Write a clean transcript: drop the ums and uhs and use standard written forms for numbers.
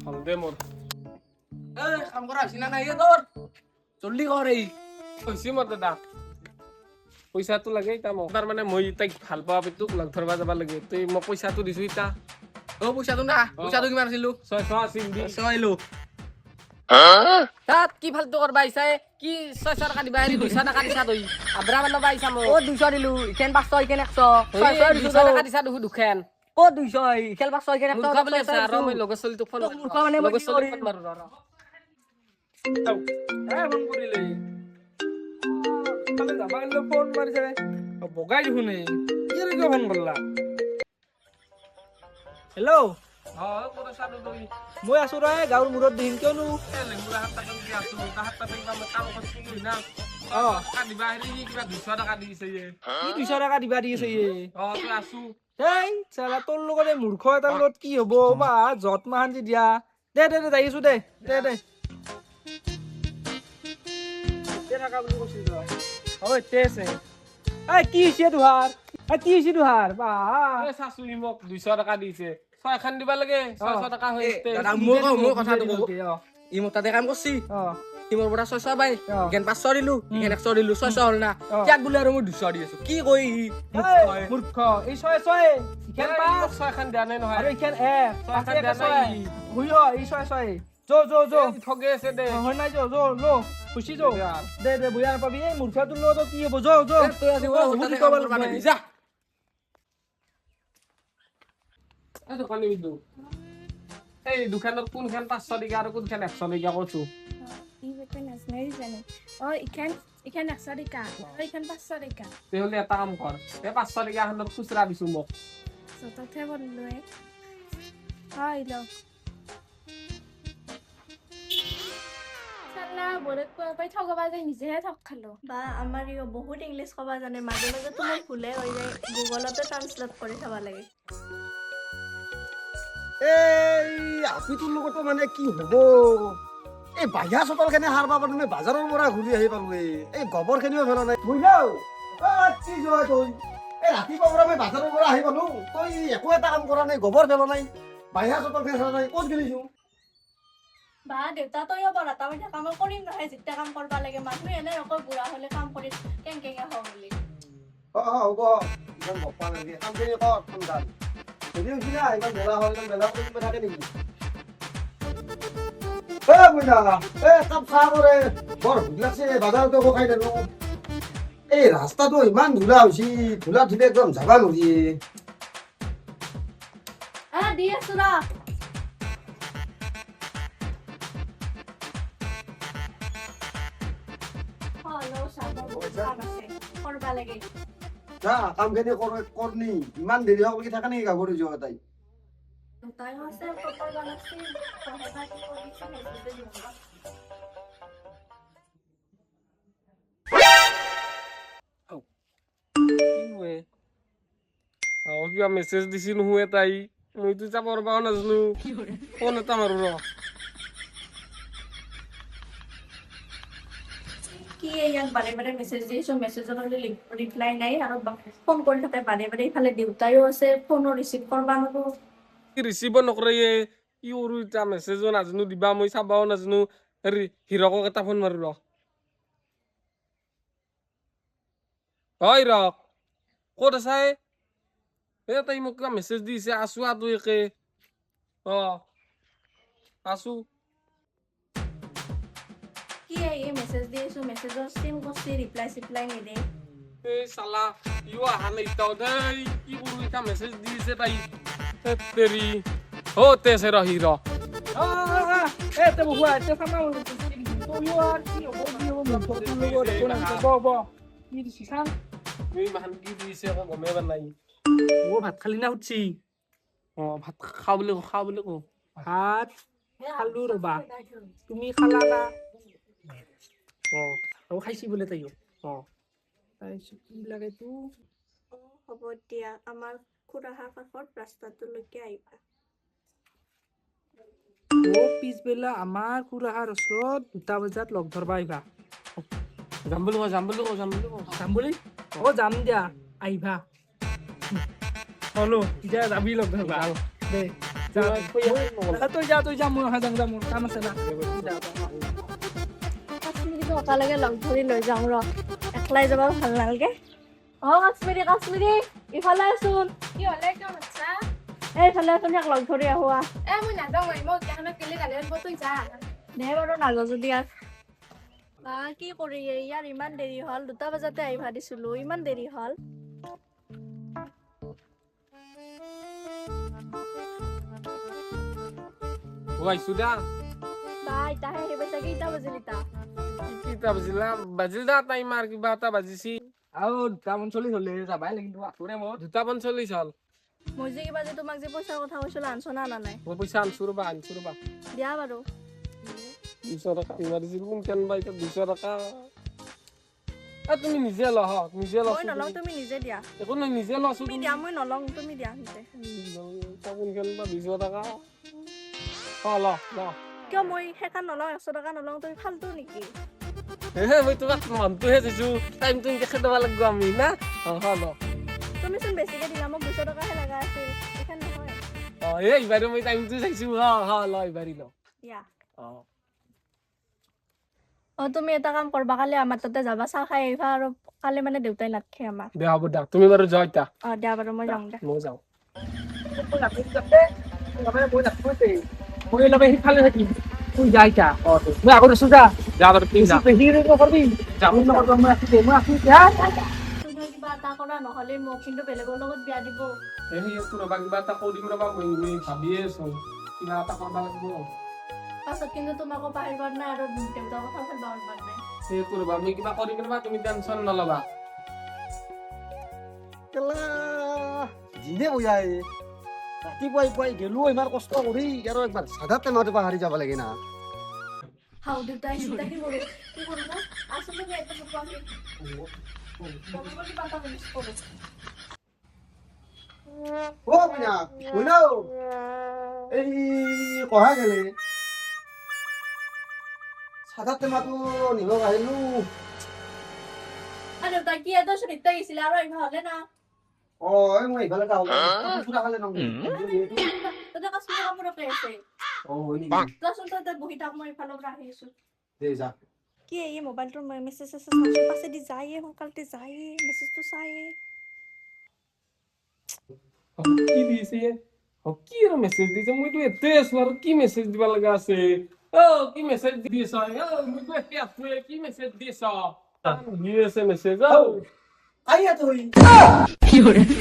হল দে মোৰ কাম কৰা হৈছে না নাই তোৰ জলদি কৰ এই হৈছে মোৰ দাদা পইচাটো লাগে এতিয়া মোক তাৰমানে মই তাইক ভাল পাওঁ তোক লগ ধৰবা যাব লাগে তই মই পইচাটো দিছো এতিয়া পইচাটো না পইচাটো কিমান আছিলো 600 আছিল দি চাইলো তাত কি ফালতু কৰবা আহিছা কি 600 টাকা দিবা 200 টাকা দিছা তই আবৰা মানবা আহিছা মোক 200 দিলো ইকেন 500 ইকেন 100 600 টাকা দিছা দুখেন 200 ইকেন 500 ইকেন 100 বলি আছে আৰু মই লগৰ চলি তোক ফোন লগৰ চলি ফোন মাৰো ৰ ফোন কৰিলে কালে যাবা গেলে ফোন মাৰিছে বগাই শুনে কি ৰে ফোন কৰলা হেল্ল' ক'ত আছা তই মই আছো ৰে গাঁৱৰ মূৰত দিন কিয়নো লেংগুৰা হাত টাকা দি আছো হাত টাকা মই কাম কৰিছিলো না দিবা হেৰি কিবা 200 টাকা দিছে কি 200 টাকা দিবা দিছে তই আছো এই চালা তোৰ লগতে মূৰ্খ এটাৰ লগত কি হ'ব বা যত মাহান দি দিয়া দে দে যাই আছো দে দে দে থাকা বুলি কৈছিল হয় আছে এই কি হৈছে তোহাৰ কি হৈছে তোহাৰ বা চাচু মোক 200 টাকা দিছে 6 খান দিবা লাগে 600 টাকা হৈছে দাদা মোৰ কথাটো কব ই মোৰ তাতে কাম কৰছি ই মোৰ পৰা 600 পাই ইকেন 500 দিলো ইকেন 100 দিলো 600 হল না কিয়াক বোলে আৰু মই 200 দি আছো কি কই মূৰ্খ এই 600 ইকেন 5 6 খান দিয়া নাই নহয় আৰু ইকেন 1 6 খান দিয়া নাই বুইও এই 600 যো ঠগে আছে দে হয় নাই যো লো খুশি যো দে বুয়া পাবি এই মূৰ্খটোৰ লগত কি হ'ব যো তই আজি তাতে কাম কৰবা নাই যা দোকানী বিদু এই দোকানত কোনখান 500 টকা আৰু কোনখান 100 টকা কৈছো ইখান 100 টকা ইখান 500 টকা তেহলে এটা কাম কৰ এই 500 টকা খানৰ খুচৰা দিছো মোক সততে বললো হয় লো সালা বলে কই ঠগবা যাই নিজেহে ঠগ খালো বা আমাৰ ইও বহুত ইংলিছ কবা জানে মাজে মাজে তোমাৰ ভুলে হৈ যায় গুগলতে ট্ৰান্সলেট কৰি থবা লাগে এই আপিটোৰ লগতো মানে কি হ'ব এই বাহিয়া চটল খেনে হাৰবা পাৰো মই বাজাৰৰ পৰা ঘূৰি আহি পালো এই গোবৰ খেনিও ফেলা নাই বুঝাও কি যোৱা তই এই ৰাতিপুৱা পৰা মই বাজাৰৰ পৰা আহি পালো তই একো এটা কাম কৰা নাই গোবৰ ফেলা নাই বাহিয়া চটল খেলা নাই ক'ত গেলিছো বা দেউতা তইও বৰা তাৰ মানে কাম কৰিম নহয় যেতিয়া কাম কৰবা লাগে মানুহ এনে নকয় বুঢ়া হলে কাম কৰি কেংকেঙে হওঁ বুলি হ'ব ইমান গপ্পা লাগে কামখিনি কৰ সোনকাল যদি উঠি না ইমান বেলা হয় ইমান বেলা কৰিব থাকে নেকি বুইনা কাপ চাহ কৰে বৰ ভোক লাগছে বাজাৰতো খাই দিলো এই ৰাস্তাটো ইমান ধূলা হৈছে ধূলা ধূলি একদম যাবা নোৱাৰি দি আছো ৰ কৰবা লাগে যা কামখিনি কৰনি ইমান দেৰি হ'ব কি থাকা নেকি গাভৰু যোৱা তাই তাই আছে কৰবা লাগছিল পঢ়াবা কি কৰিছে মেছেজে দিবা কিবা মেছেজ দিছি নহয় তাই মইতো যাব পাৰবাও নাজানো ফোন এটা মাৰো ৰ কি ইয়াক বাৰে বাৰে মেছেজ দিছো মেছেজৰ ৰিপ্লাই নাই আৰু ফোন কৰি থাকে বাৰে বাৰে ইফালে দেউতাইও আছে ফোনো ৰিচিভ কৰবা নৰো ৰিচিভ নকৰে কি কৰো এতিয়া মেছেজো নাজানো দিবা মই চাবাও নাজানো হিৰকক এটা ফোন মাৰো ৰ হয় হিৰক ক'ত আছা তাই মোক কিবা মেছেজ দিছে আছো আতো একে আছো কি এই মেছেজ দিছো মেছেজৰ সিম কৰছি ৰিপ্লাই চিপ্লাই নিদে এই সালা ইও আহা নাই তাও দেই কি কৰো এটা মেছেজ দিছে তাই তেৰি তেছে ৰ হিৰ তে বহুৱা তে সামা তোলো আৰ কি হ'ব কি হ'ব মূৰ্খটোৰ লগত একো নাই ব কি দিছি চাম এই মান কি দিছে আকৌ গমে নাই ভাত খালি না উঠছি ভাত খাওঁ বুলি কওঁ ভাত খালো ৰবা তুমি খালা না আৰু খাইছি বোলে তাইও তাইছো কি লাগে তো হ'ব দিয়া আমাৰ খুৰাহাৰ কাষত ৰাস্তাটোলৈকে আহিবা পিছবেলা আমাৰ খুৰাহাৰ ওচৰত 2টা বজাত লগ ধৰবা আহিবা যাম বুলি যাম দিয়া আহিবা হলো এতিয়া যাবি লগ ধৰবা দে তই যা মই অহা যাম মোৰ কাম আছে না কাশ্মীৰীটো একেলগে লগ ধৰি লৈ যাওঁ ৰ একলাই যাব ভাল নালাগে কাশ্মীৰী ইফালে আছোন কি হ'লে কিয় মাতছা এইফালে আছোন ইয়াক লগ ধৰি আহো মই নাযাওঁ মই কেনে কেলে গালি আনিব তই যা দে বাৰু নাযাওঁ যদি আৰু কি কৰি ইয়াৰ ইমান দেৰি হ'ল 2টা বজাতে আহিব দিছিলো ইমান দেৰি হ'ল আইছো দা বাই তাহে আহিব চাগে 2টা বাজিল কিটা বাজিলা বাজিল দা টাইম আর কিবা এটা বাজিছি আৰু 2:40 হ'লে যাবাই লাগিব আছোৰে মই 2:40 হল মই যে কিবা যে তোমাক যে পইচাৰ কথা কৈছিলো আনছনা না নাই মই পইচা আনছো ৰবা দিয়া বাৰু 200 টাকা ইমাৰজিছিল কোন কেন বাই 200 টাকা তুমি নিজে ল নিজে ল মই নলওঁ তুমি নিজে দিয়া একো নাই নিজে লছো তুমি দিয়া মই নলওঁ তুমি দিয়া নিজে কোন কেন বা 200 টাকা ল কিয় মই হেকান নলওঁ 100 টকা নলওঁ তুমি ফালতু নেকি মই তোমাক মনটোহে দিছো টাইমটো দেখে দেব লাগিব আমি না ল তুমি চোন বেছিকে দিলা মোক 200 টকাহে লগা আছিল এখন নহয় এইবাৰে মই টাইমটো চাইছো ল এইবাৰি ল দিয়া তুমি এটা কাম কৰবা কালি আমাৰ তাতে যাবা চাহ খাই আহিবা আৰু কালি মানে দেউতাই নাথাকে আমাক দে হ'ব দা তুমি বাৰু যোৱা এতিয়া দিয়া বাৰু মই যাওঁ দে মই যাওঁ মই লগে সিফালে থাকিম তুই যাই যা মই আগত আছো যা বাৰু তুমি যা কৰবি মই আছো যা তুমি কিবা এটা কৰা নহ'লে মোক কিন্তু বেলেগৰ লগত বিয়া দিব ৰবা কিবা এটা কৰিম ৰবা মই ভাবিয়ে আছো কিবা এটা কৰিব লাগিব পাছত কিন্তু তোমাকো পাহৰিব নাই আৰু দেউতাৰ কথা ভাবিব নাই সেইটো ৰবা মই কিবা কৰিম ৰবা তুমি টেনচন নলবা কেলা জিনে বয়াই ৰাতিপুৱাই গেলো ইমান কষ্ট কৰি আৰু একবাৰ সাদা টেমাটো পাহাৰি যাব লাগে না হাও দেউতাই চিন্তা কি কৰো না আসলে মই এটা কথা আমি বাবা কি পাতা মিস করো ও বুঝা এই কহা গেলে সাদা টেমাটো নিব আহিলো আরে তা কি এত শরীরটা গেছিল আর এই হলে না এই মই ইফালে যাওঁ পুৰা খালে নম তোদের কাছে কাপড় পেয়েছে হয় নেকি তাছন তো বহি থাক মই ইফালে রাখি আছো দে যা কি এই মোবাইলটোৰ মেছেজ আছে পাছে দি যায়ে সোনকালতে যায়ে মেছেজটো চায়ে কি দিছে কি আৰু মেছেজ দিছে মইতো এতে আছো আৰু কি মেছেজ দিব লগা আছে কি মেছেজ দিছ মইতো এতে আছো কি মেছেজ দিছ কি আছে মেছেজ আইয়া তুই কি হরে কি